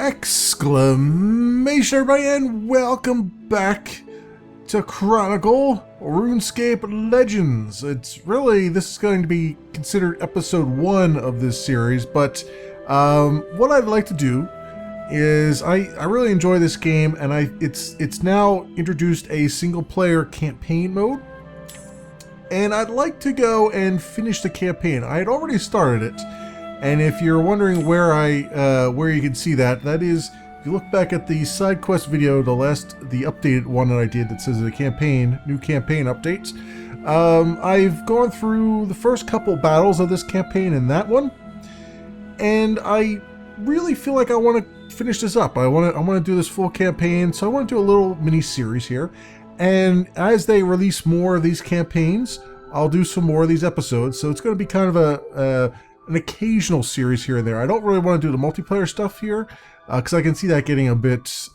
Exclamation everybody, and welcome back to Chronicle Runescape Legends. This is going to be considered episode 1 of this series, but what I'd like to do is I really enjoy this game, and it's now introduced a single player campaign mode, and I'd like to go and finish the campaign. I had already started it. And if you're wondering where you can see that is, if you look back at the side quest video, the updated one that I did that says the new campaign updates. I've gone through the first couple battles of this campaign in that one, and I really feel like I want to finish this up. I want to do this full campaign, so I want to do a little mini series here. And as they release more of these campaigns, I'll do some more of these episodes. So it's going to be kind of an occasional series here and there. I don't really want to do the multiplayer stuff here because I can see that getting a bit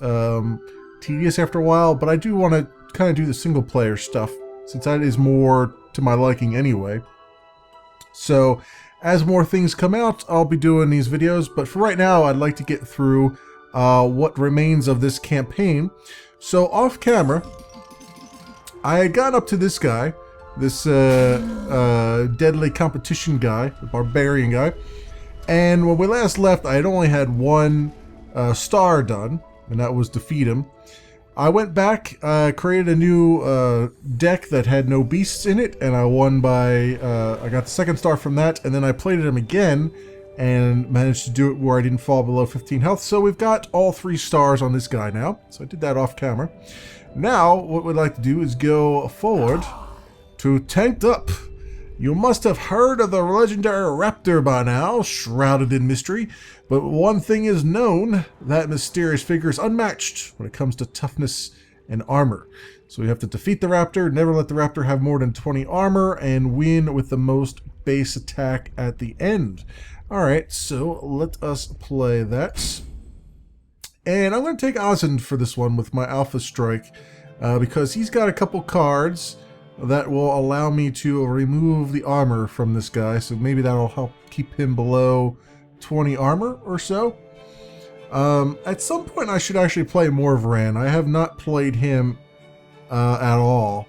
tedious after a while, but I do want to kind of do the single player stuff since that is more to my liking anyway. So as more things come out, I'll be doing these videos, but for right now I'd like to get through what remains of this campaign. So off camera, I had gotten up to this guy, this deadly competition guy, the barbarian guy, and when we last left I had only had one star done, and that was defeat him. I went back, created a new deck that had no beasts in it, and I won by I got the second star from that, and then I played him again and managed to do it where I didn't fall below 15 health. So we've got all 3 stars on this guy now, so I did that off camera. Now what we'd like to do is go forward to Tanked Up. You must have heard of the legendary raptor by now, shrouded in mystery, but one thing is known: that mysterious figure is unmatched when it comes to toughness and armor. So we have to defeat the raptor, never let the raptor have more than 20 armor, and win with the most base attack at the end. Alright, so let us play that. And I'm going to take Ozin for this one with my Alpha Strike, because he's got a couple cards that will allow me to remove the armor from this guy, so maybe that'll help keep him below 20 armor or so. At some point I should actually play more of Ran. I have not played him at all,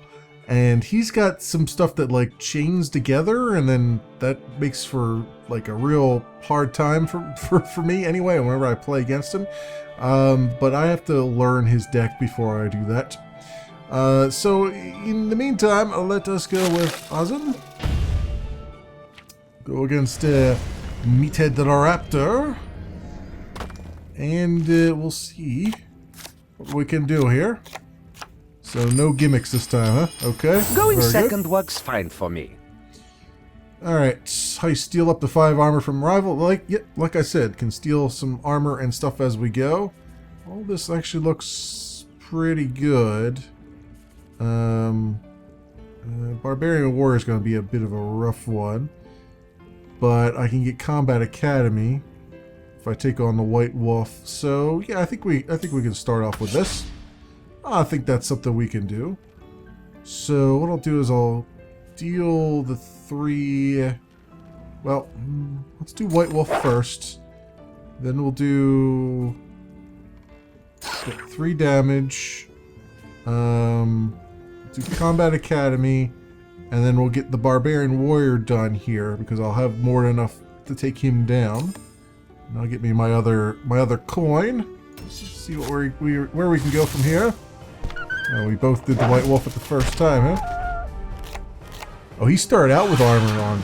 and he's got some stuff that like chains together, and then that makes for like a real hard time for me anyway whenever I play against him. But I have to learn his deck before I do that. So in the meantime, let us go with Ozin. Go against Meathead the Raptor. And we'll see what we can do here. So no gimmicks this time, huh? Okay. Going second works fine for me. Alright, how you steal up to 5 armor from rival. Like I said, can steal some armor and stuff as we go. All this actually looks pretty good. Barbarian Warrior is going to be a bit of a rough one, but I can get Combat Academy if I take on the White Wolf. So yeah, I think we can start off with this. I think that's something we can do. So what I'll do is I'll deal the 3. Well, let's do White Wolf first. Then we'll do 3 damage. Do Combat Academy, and then we'll get the Barbarian Warrior done here because I'll have more than enough to take him down. And I'll get me my other coin. Let's see where we can go from here. Oh, we both did the White Wolf at the first time, huh? Oh, he started out with armor on.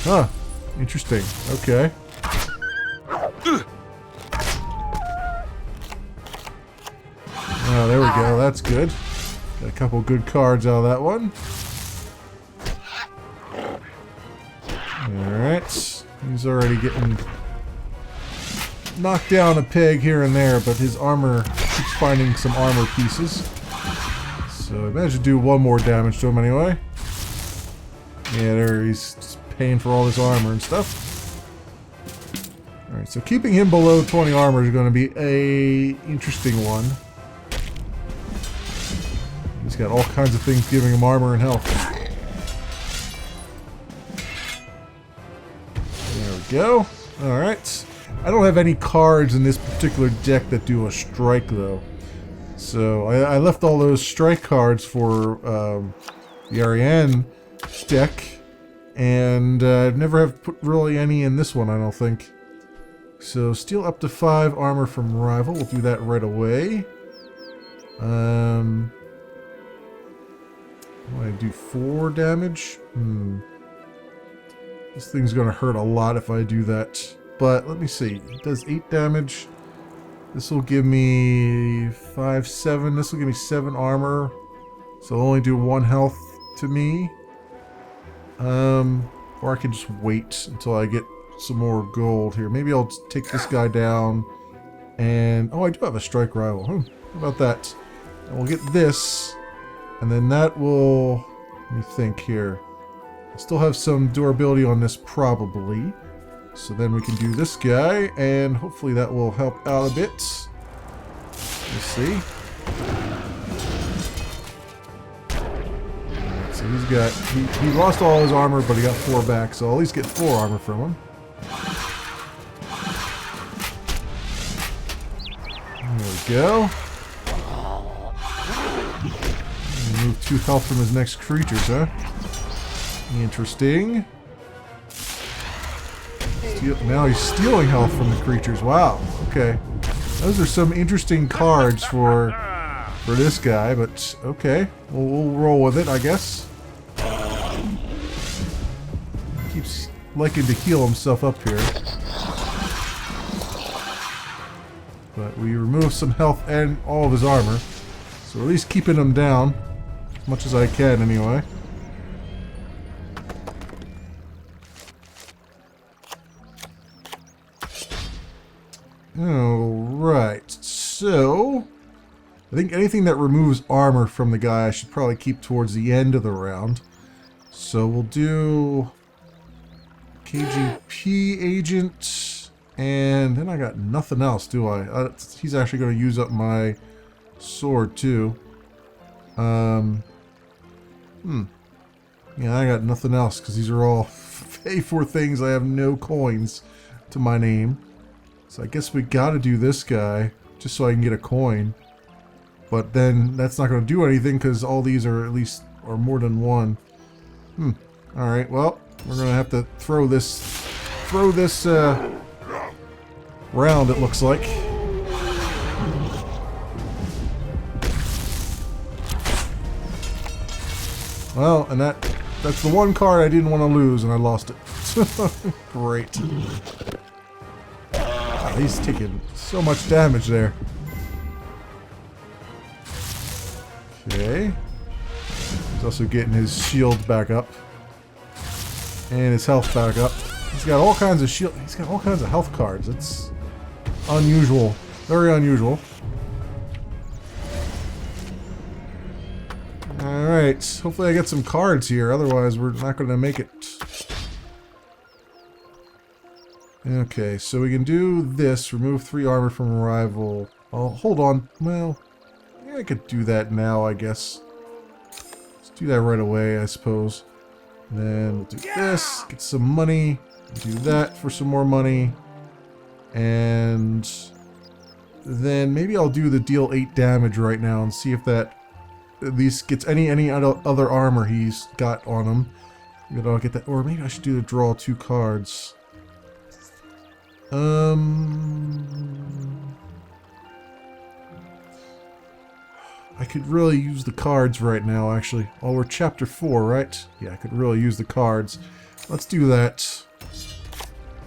Huh. Interesting. Okay. Oh, there we go. That's good. Got a couple good cards out of that one. Alright. He's already getting knocked down a peg here and there, but his armor keeps finding some armor pieces. So I managed to do 1 more damage to him anyway. Yeah, there he's just paying for all this armor and stuff. Alright, so keeping him below 20 armor is going to be a interesting one. He's got all kinds of things giving him armor and health. There we go. Alright. I don't have any cards in this particular deck that do a strike, though. So I left all those strike cards for the Ariane deck, and never have put really any in this one, I don't think. So steal up to 5 armor from rival. We'll do that right away. I do 4 damage. This thing's gonna hurt a lot if I do that. But let me see. It does 8 damage. This will give me 5, 7. This will give me 7 armor. So it'll only do 1 health to me. Or I can just wait until I get some more gold here. Maybe I'll take this guy down. And oh, I do have a strike rival. How about that? And we'll get this. And then that will... Let me think here. I still have some durability on this probably. So then we can do this guy, and hopefully that will help out a bit. Let's see. Alright, so he's got... He lost all his armor, but he got 4 back, so I'll at least get 4 armor from him. There we go. Remove 2 health from his next creatures, huh? Interesting. Now he's stealing health from the creatures. Wow. Okay. Those are some interesting cards for this guy, but okay. We'll roll with it, I guess. Keeps liking to heal himself up here. But we remove some health and all of his armor. So at least keeping him down. As much as I can, anyway. Alright, so I think anything that removes armor from the guy I should probably keep towards the end of the round. So we'll do KGP agent, and then I got nothing else, do I? He's actually going to use up my sword too. Yeah, I got nothing else because these are all pay for things. I have no coins to my name. So I guess we gotta do this guy, just so I can get a coin. But then that's not gonna do anything because all these are are more than 1. Alright, well, we're gonna have to throw this round, it looks like. Well, and that's the one card I didn't want to lose, and I lost it. Great. He's taking so much damage there. Okay. He's also getting his shield back up. And his health back up. He's got all kinds of shield. He's got all kinds of health cards. It's unusual. Very unusual. Alright. Hopefully I get some cards here. Otherwise we're not going to make it. Okay, so we can do this. Remove 3 armor from a rival. Oh, hold on. Well, yeah, I could do that now, I guess. Let's do that right away, I suppose. And then we'll do this. Get some money. Do that for some more money. And then maybe I'll do the deal 8 damage right now and see if that at least gets any other armor he's got on him. Maybe I'll get that. Or maybe I should do the draw 2 cards. I could really use the cards right now, actually. Oh, we're chapter 4, right? Yeah, I could really use the cards. Let's do that.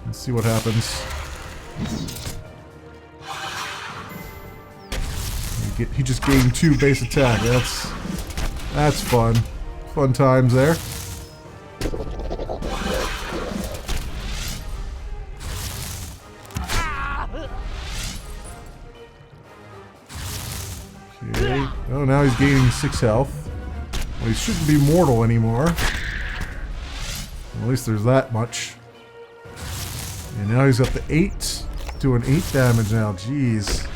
Let's see what happens. He just gained 2 base attack. That's fun. Fun times there. Okay. Oh, now he's gaining 6 health. Well, he shouldn't be mortal anymore. Well, at least there's that much. And now he's up to 8. Doing 8 damage now. Jeez.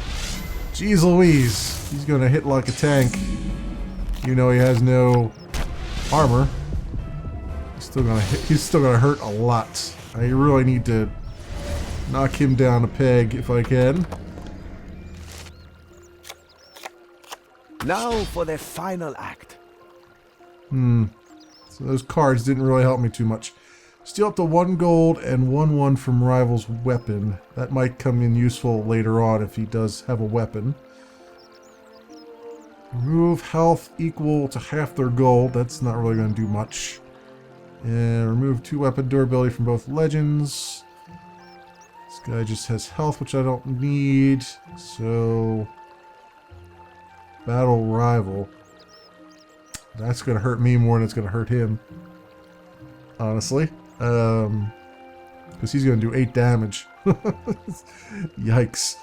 Jeez Louise. He's gonna hit like a tank. You know he has no armor. He's still gonna hurt a lot. I really need to knock him down a peg if I can. Now for the final act. So those cards didn't really help me too much. Steal up to 1 gold and 1/1 from rival's weapon. That might come in useful later on if he does have a weapon. Remove health equal to half their gold. That's not really going to do much. And remove 2 weapon durability from both legends. This guy just has health, which I don't need. So... battle rival. That's going to hurt me more than it's going to hurt him. Honestly. Because he's going to do 8 damage. Yikes.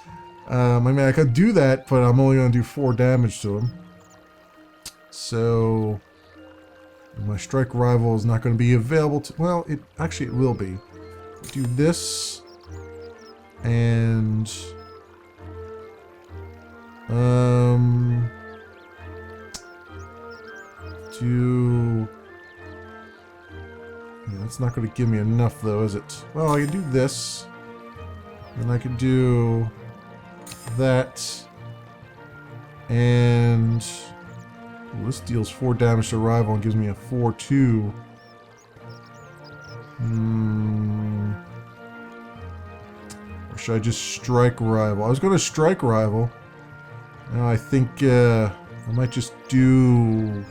I mean, I could do that, but I'm only going to do 4 damage to him. So... my strike rival is not going to be available to... well, it will be. Do this. And... do... yeah, that's not going to give me enough, though, is it? Well, I can do this. And I can do... that. And... well, this deals 4 damage to rival and gives me a 4/2. Or should I just strike rival? I was going to strike rival. Now I think I might just do...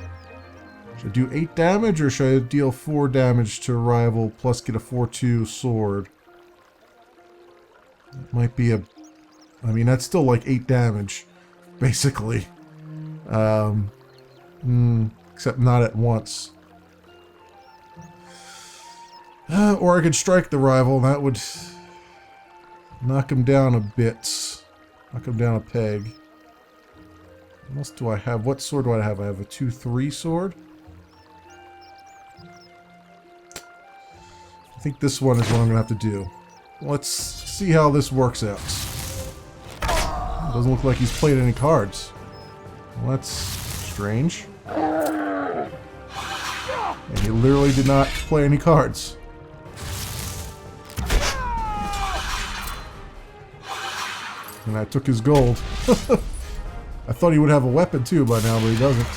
should I do 8 damage or should I deal 4 damage to rival plus get a 4/2 sword? That might be a... I mean, that's still like 8 damage, basically. Except not at once. Or I could strike the rival, and that would knock him down a bit. Knock him down a peg. What else do I have? What sword do I have? I have a 2/3 sword. I think this one is what I'm going to have to do. Let's see how this works out. Doesn't look like he's played any cards. Well, that's strange. And he literally did not play any cards. And I took his gold. I thought he would have a weapon too by now, but he doesn't.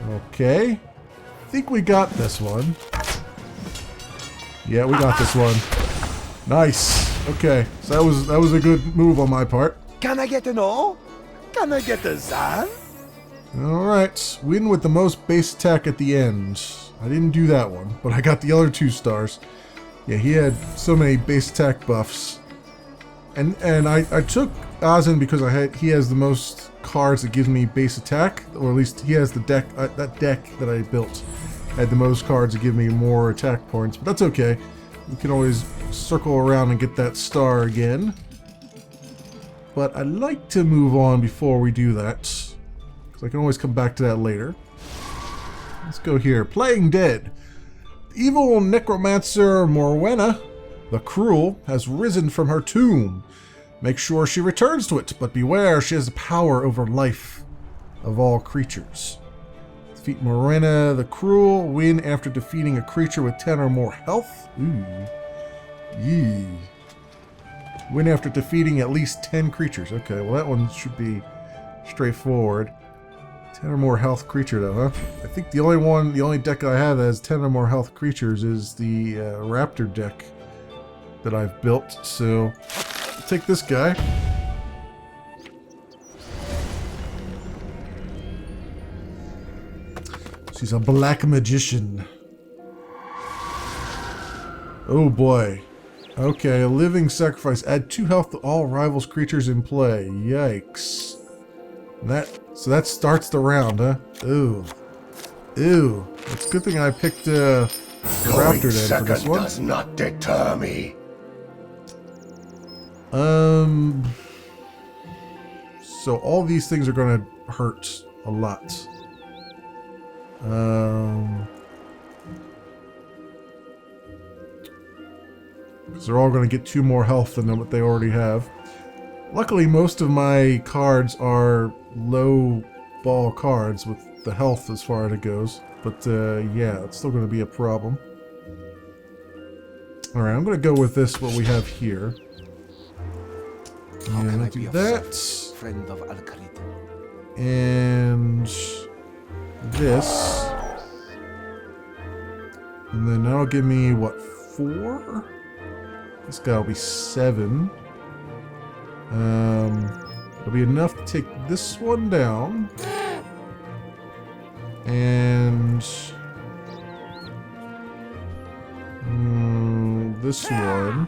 Okay. I think we got this one. Yeah, we got this one. Nice. Okay, so that was a good move on my part. Can I get an O? Can I get a Zan? Alright, win with the most base attack at the end. I didn't do that one, but I got the other 2 stars. Yeah, he had so many base attack buffs. And I took Azen because he has the most cards that gives me base attack, or at least he has the deck, that deck that I built had the most cards that give me more attack points, but that's okay. We can always circle around and get that star again. But I'd like to move on before we do that, because I can always come back to that later. Let's go here. Playing Dead. The evil necromancer Morwenna, the Cruel, has risen from her tomb. Make sure she returns to it, but beware, she has the power over life of all creatures. Defeat Morwenna, the Cruel. Win after defeating a creature with 10 or more health. Ooh. Yee. Win after defeating at least 10 creatures. Okay, well that one should be straightforward. 10 or more health creature though, huh? I think the only deck I have that has 10 or more health creatures is the Raptor deck that I've built, so I'll take this guy. She's a black magician. Oh boy. Okay, a living sacrifice. Add 2 health to all rivals creatures in play. Yikes. So that starts the round, huh? Ooh. Ew. It's a good thing I picked the Raptor then for this one. Does not deter me. So all these things are gonna hurt a lot. Because they're all going to get 2 more health than what they already have. Luckily, most of my cards are low ball cards with the health as far as it goes. But yeah, it's still going to be a problem. Alright, I'm going to go with this, what we have here. And I'll do that. Friend of Al-Khalid. And this. And then that'll give me, what, 4? This guy will be 7. It'll be enough to take this one down. And this one.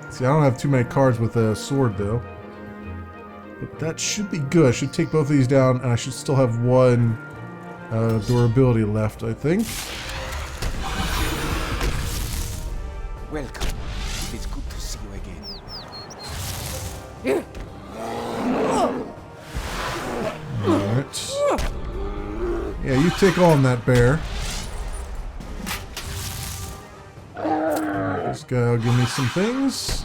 See, I don't have too many cards with a sword, though. But that should be good. I should take both of these down, and I should still have one durability left, I think. Welcome. It is good to see you again. Alright. Yeah, you take on that bear. Alright, this guy will give me some things.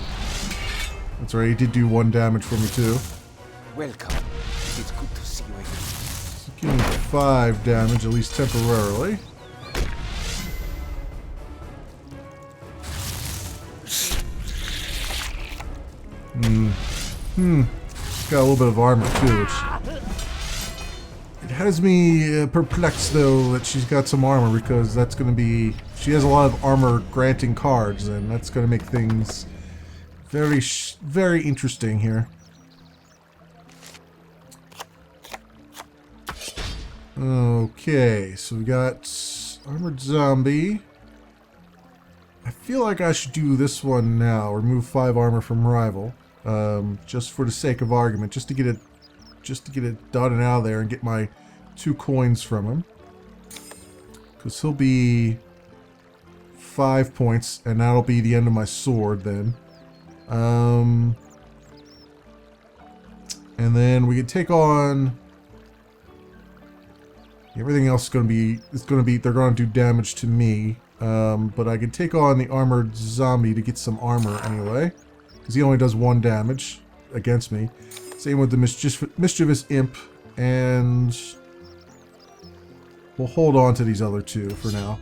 That's right, he did do 1 damage for me too. Welcome. It is good to see you again. So give me 5 damage, at least temporarily. She's got a little bit of armor too, which... It has me perplexed, though, that she's got some armor, because that's going to be... She has a lot of armor-granting cards, and that's going to make things very, very interesting here. Okay, so we got Armored Zombie. I feel like I should do this one now. Remove 5 armor from Rival. Just for the sake of argument, just to get it done and out of there and get my 2 coins from him. Because he'll be 5 points, and that'll be the end of my sword then. And then we can take on... Everything else is going to be... They're going to do damage to me. But I can take on the Armored Zombie to get some armor anyway. Because he only does 1 damage against me. Same with the Mischievous Imp, and we'll hold on to these other 2 for now.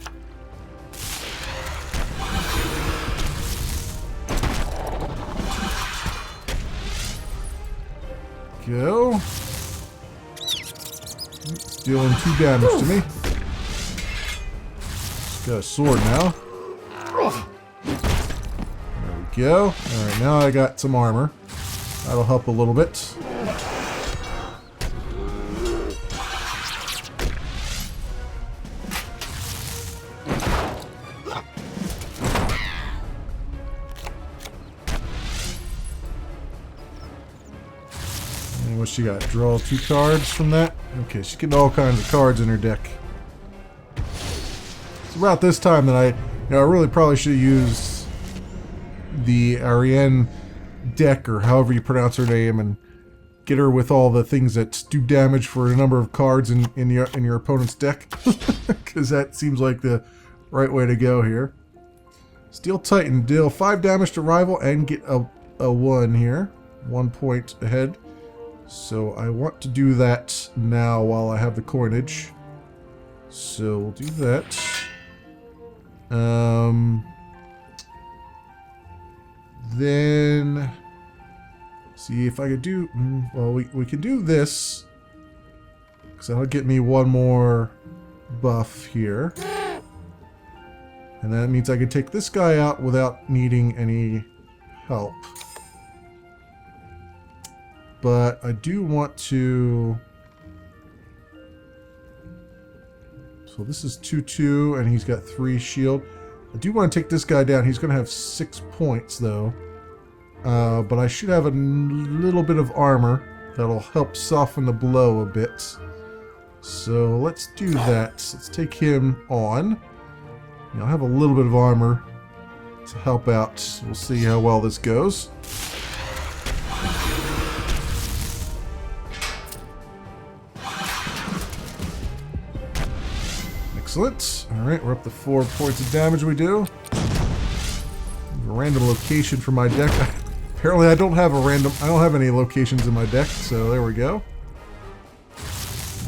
Go. It's dealing 2 damage to me. Got a sword now. There we go. Alright, now I got some armor. That'll help a little bit. And what she got? Draw 2 cards from that? Okay, she's getting all kinds of cards in her deck. It's about this time that I really probably should have used the Ariane deck, or however you pronounce her name, and get her with all the things that do damage for a number of cards in your opponent's deck, because that seems like the right way to go here. Steel Titan, deal 5 damage to rival and get a 1 here, 1 point ahead. So I want to do that now while I have the coinage. So we'll do that. Then see if I could do... well, we can do this, because that'll get me 1 more buff here. And that means I can take this guy out without needing any help. But I do want to... So this is 2-2, and he's got 3 shield. I do want to take this guy down. He's going to have 6 points, though. But I should have a little bit of armor that'll help soften the blow a bit. So let's do that. Let's take him on. I'll have a little bit of armor to help out. We'll see how well this goes. Excellent. Alright, we're up to 4 points of damage we do. A random location for my deck. Apparently I don't have any locations in my deck, so there we go.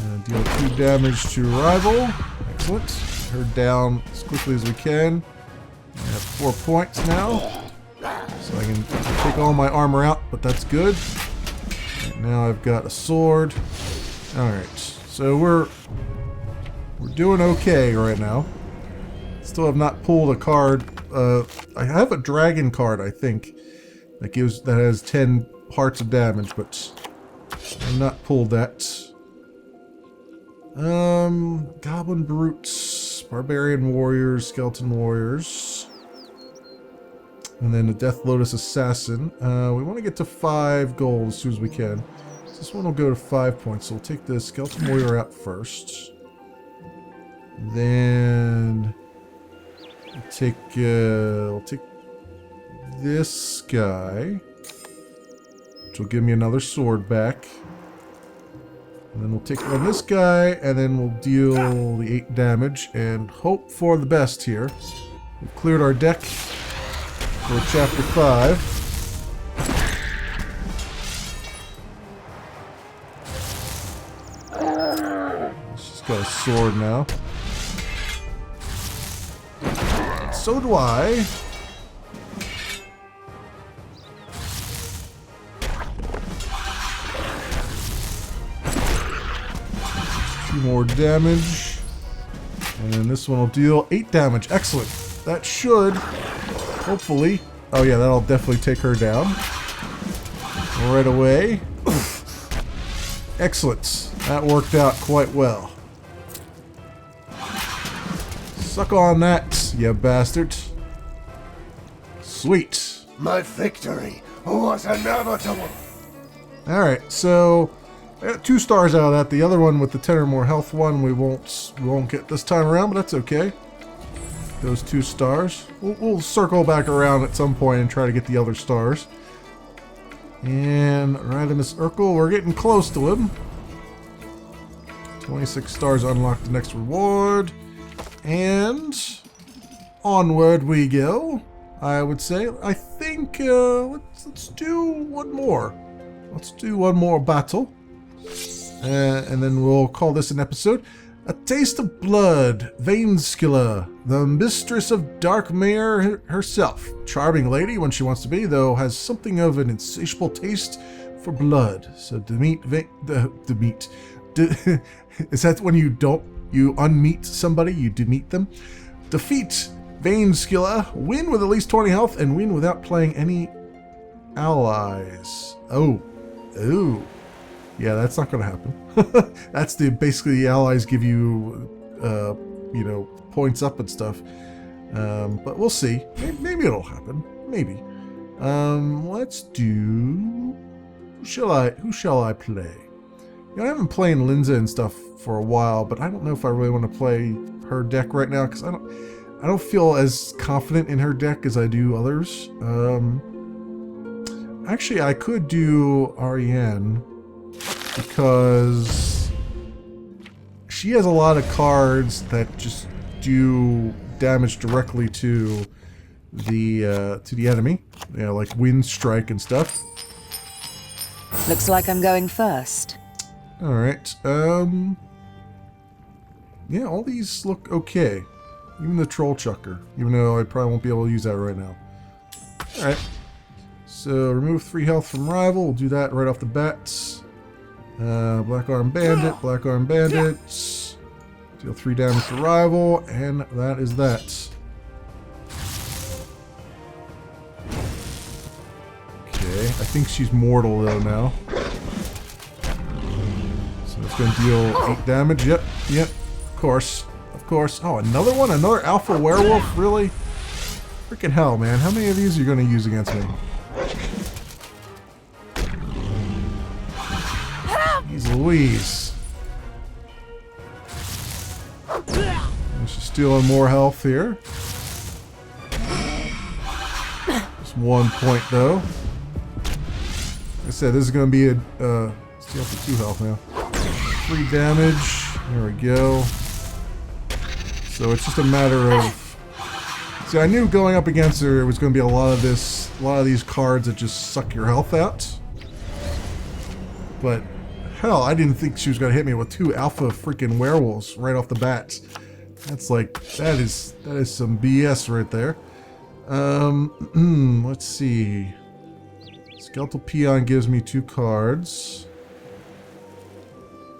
And Deal 2 damage to rival. Excellent. Get her down as quickly as we can. I have 4 points now. So I can take all my armor out, but that's good. Right now I've got a sword. Alright, so we're doing okay right now. Still have not pulled a card. I have a dragon card, I think, that has 10 hearts of damage, but I've not pulled that. Goblin brutes, barbarian warriors, skeleton warriors, and then the Death Lotus assassin. We want to get to 5 gold as soon as we can. So this one will go to 5 points. So we'll take the skeleton warrior out first. Then we'll take this guy, which will give me another sword back. And then we'll take on this guy, and then we'll deal the 8 damage and hope for the best here. We've cleared our deck for chapter 5. She's got a sword now. So do I. More damage, and then this one will deal 8 damage. Excellent. That should hopefully, oh yeah, that'll definitely take her down right away. Excellent. That worked out quite well. Suck on that, you bastard. Sweet. My victory was inevitable. Alright, so I got 2 stars out of that. The other one with the 10 or more health one we won't get this time around, but that's okay. Those 2 stars. We'll circle back around at some point and try to get the other stars. And Radimus Urkel, we're getting close to him. 26 stars unlock the next reward. And onward we go, I would say. I think let's do one more. Let's do one more battle. And then we'll call this an episode. A Taste of Blood, Vainskilla, the mistress of Darkmere herself. Charming lady when she wants to be, though has something of an insatiable taste for blood. So is that when you unmeet somebody, you demeet them? Defeat Vainskilla, win with at least 20 health, and win without playing any allies. Oh. Yeah, that's not going to happen. That's basically the allies give you, points up and stuff. But we'll see. Maybe it'll happen. Maybe. Let's do. Who shall I play? I haven't played Linza and stuff for a while, but I don't know if I really want to play her deck right now because I don't feel as confident in her deck as I do others. Actually, I could do Ariane because she has a lot of cards that just do damage directly to the enemy, like Wind Strike and stuff. Looks like I'm going first. All right. Yeah, all these look okay. Even the Troll Chucker, even though I probably won't be able to use that right now. All right. So remove 3 health from rival. We'll do that right off the bat. Black Arm Bandit, Black Arm Bandit. Deal 3 damage to rival, and that is that. Okay, I think she's mortal though now. So it's going to deal 8 damage. Yep, of course. Oh, another one? Another Alpha Werewolf? Really? Freaking hell, man. How many of these are you going to use against me? Jeez Louise. And she's stealing more health here. Just 1 point though. Like I said, this is going to be a steal for 2 health now. 3 damage. There we go. So it's just a matter of. See, I knew going up against her it was going to be a lot of these cards that just suck your health out. But hell, I didn't think she was going to hit me with 2 alpha freaking werewolves right off the bat. That's like, that is some BS right there. Let's see. Skeletal Peon gives me 2 cards.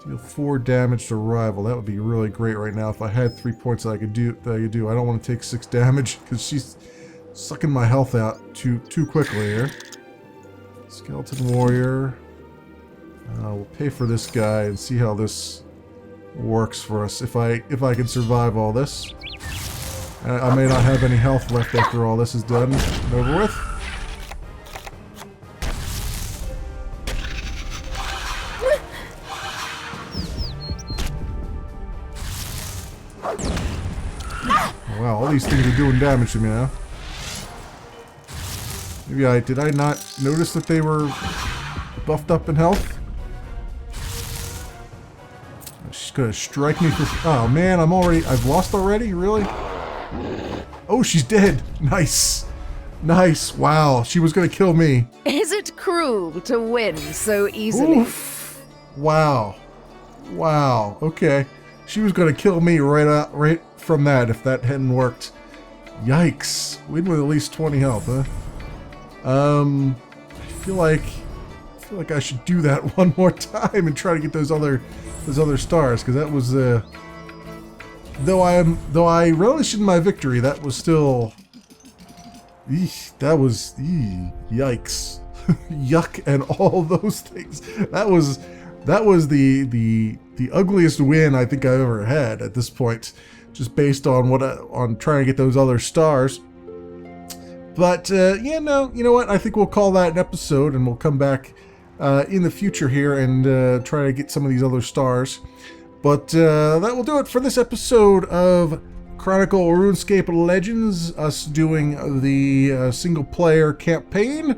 Deal 4 damage to rival. That would be really great right now if I had 3 points that I could do. I don't want to take 6 damage because she's sucking my health out too quickly here. Skeleton Warrior. We'll pay for this guy and see how this works for us. If I can survive all this. I may not have any health left after all this is done and over with. Wow, all these things are doing damage to me now. Maybe did I not notice that they were buffed up in health? She's gonna strike me for... Oh man, I've lost already? Really? Oh, she's dead. Nice. Nice. Wow, she was gonna kill me. Is it cruel to win so easily? Oof. Wow. Wow. Okay. She was gonna kill me right from that if that hadn't worked. Yikes. Win with at least 20 health, huh? I feel like I should do that one more time and try to get those other stars, because that was though I relished in my victory, that was still that was yikes. Yuck and all those things. That was the ugliest win I think I've ever had at this point, just based on on trying to get those other stars. But yeah, no, you know what? I think we'll call that an episode, and we'll come back in the future here and try to get some of these other stars. But that will do it for this episode of Chronicle RuneScape Legends, us doing the single-player campaign.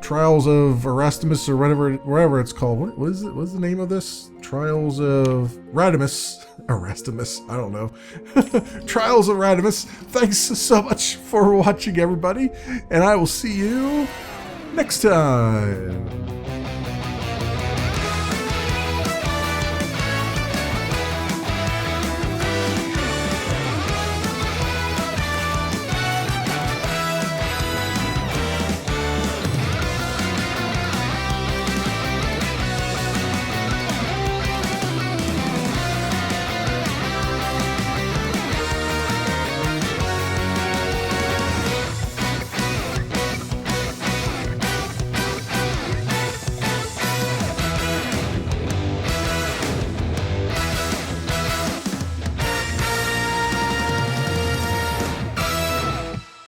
Trials of Erasmus, or whatever it's called. What is it? What's the name of this? Trials of Radimus. Erasmus, I don't know. Trials of Radimus. Thanks so much for watching, everybody, and I will see you next time.